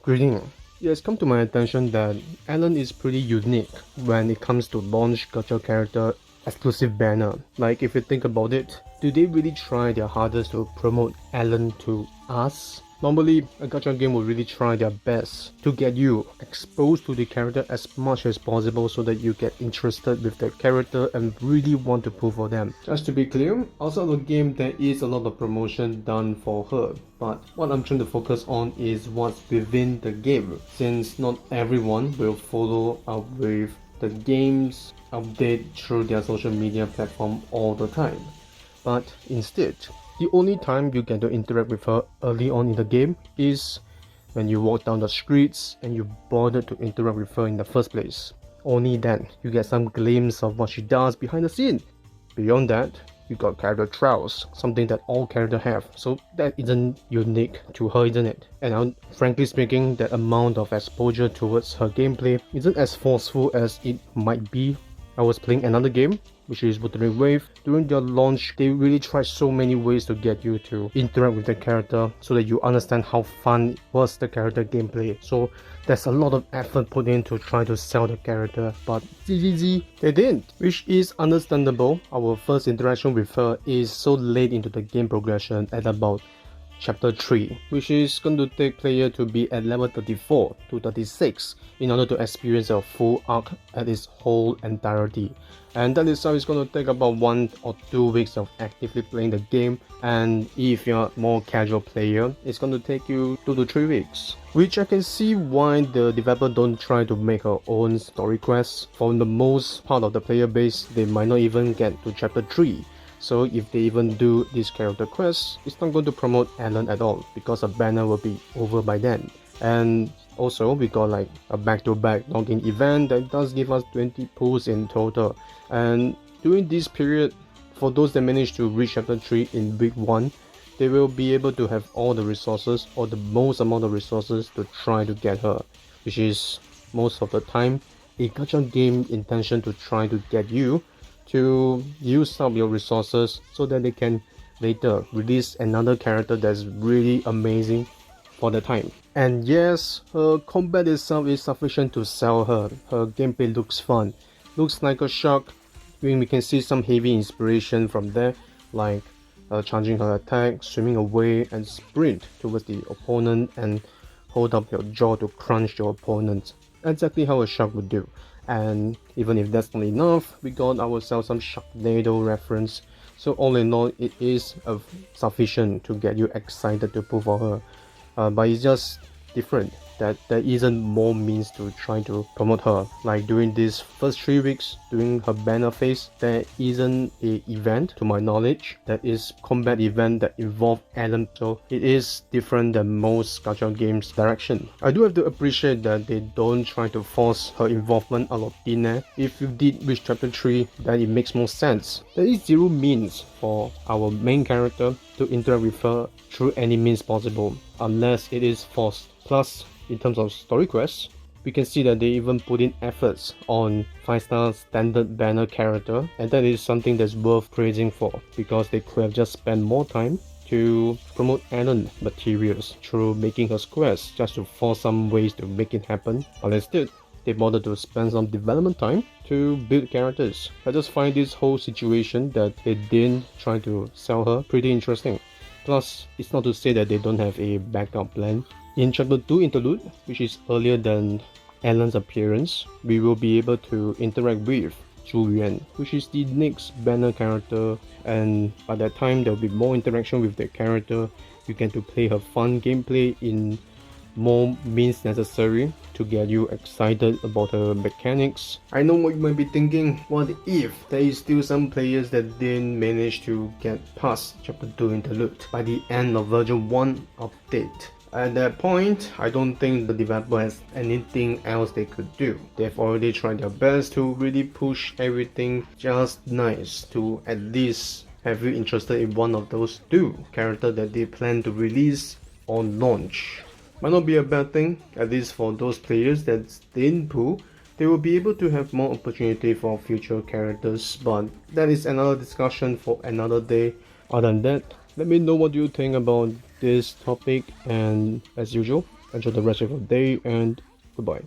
Greeting. It has come to my attention that Alan is pretty unique when it comes to launch gacha character exclusive banner. Like if you think about it, do they really try their hardest to promote Alan to us? Normally, a gacha game will really try their best to get you exposed to the character as much as possible so that you get interested with the character and really want to pull for them. Just to be clear, outside the game there is a lot of promotion done for her, but what I'm trying to focus on is what's within the game, since not everyone will follow up with the game's update through their social media platform all the time. But instead, the only time you get to interact with her early on in the game is when you walk down the streets and you bother to interact with her in the first place. Only then you get some glimpse of what she does behind the scene. Beyond that, you got character trials, something that all characters have, so that isn't unique to her, isn't it? And frankly speaking, that amount of exposure towards her gameplay isn't as forceful as it might be. I was playing another game, which is Wuthering Wave. During their launch, they really tried so many ways to get you to interact with the character so that you understand how fun was the character gameplay. So there's a lot of effort put in to try to sell the character, but ZZZ, they didn't, which is understandable. Our first interaction with her is so late into the game progression at about Chapter 3, which is going to take player to be at level 34 to 36 in order to experience a full arc at its whole entirety. And that itself is going to take about 1 or 2 weeks of actively playing the game, and if you're a more casual player, it's going to take you 2 to 3 weeks. Which I can see why the developer don't try to make her own story quests. For the most part of the player base, they might not even get to Chapter 3. So if they even do this character quest, it's not going to promote Alan at all because a banner will be over by then. And also we got like a back-to-back login event that does give us 20 pulls in total. And during this period, for those that manage to reach chapter 3 in week 1, they will be able to have all the resources or the most amount of resources to try to get her, which is most of the time a gacha game intention to try to get you to use up your resources so that they can later release another character that's really amazing for the time. And yes, her combat itself is sufficient to sell her. Her gameplay looks fun, looks like a shark. We can see some heavy inspiration from there, like charging her attack, swimming away and sprint towards the opponent and hold up your jaw to crunch your opponent. Exactly how a shark would do. And even if that's not enough, we got ourselves some Sharknado reference. So all in all, it is sufficient to get you excited to pull for her. But it's just different that there isn't more means to try to promote her. Like during these first 3 weeks, during her banner phase, there isn't a event to my knowledge that is combat event that involve Alan, so it is different than most gacha games direction. I do have to appreciate that they don't try to force her involvement out of thin air. If you did reach chapter 3, then it makes more sense. There is zero means for our main character to interact with her through any means possible, unless it is forced. Plus, in terms of story quests, we can see that they even put in efforts on 5-star standard banner character, and that is something that's worth praising for, because they could have just spent more time to promote Alan materials through making her quests just to force some ways to make it happen, but instead they bothered to spend some development time to build characters. I just find this whole situation that they didn't try to sell her pretty interesting. Plus, it's not to say that they don't have a backup plan. In Chapter 2 Interlude, which is earlier than Alan's appearance, we will be able to interact with Zhu Yuan, which is the next banner character, and by that time there will be more interaction with the character. You get to play her fun gameplay in more means necessary to get you excited about her mechanics. I know what you might be thinking, what if there is still some players that didn't manage to get past Chapter 2 Interlude by the end of version 1 update? At that point, I don't think the developer has anything else they could do. They've already tried their best to really push everything just nice to at least have you interested in one of those 2 characters that they plan to release on launch. Might not be a bad thing, at least for those players that didn't pull. They will be able to have more opportunity for future characters, but that is another discussion for another day. Other than that, let me know what you think about this topic, and as usual, Enjoy the rest of your day and goodbye.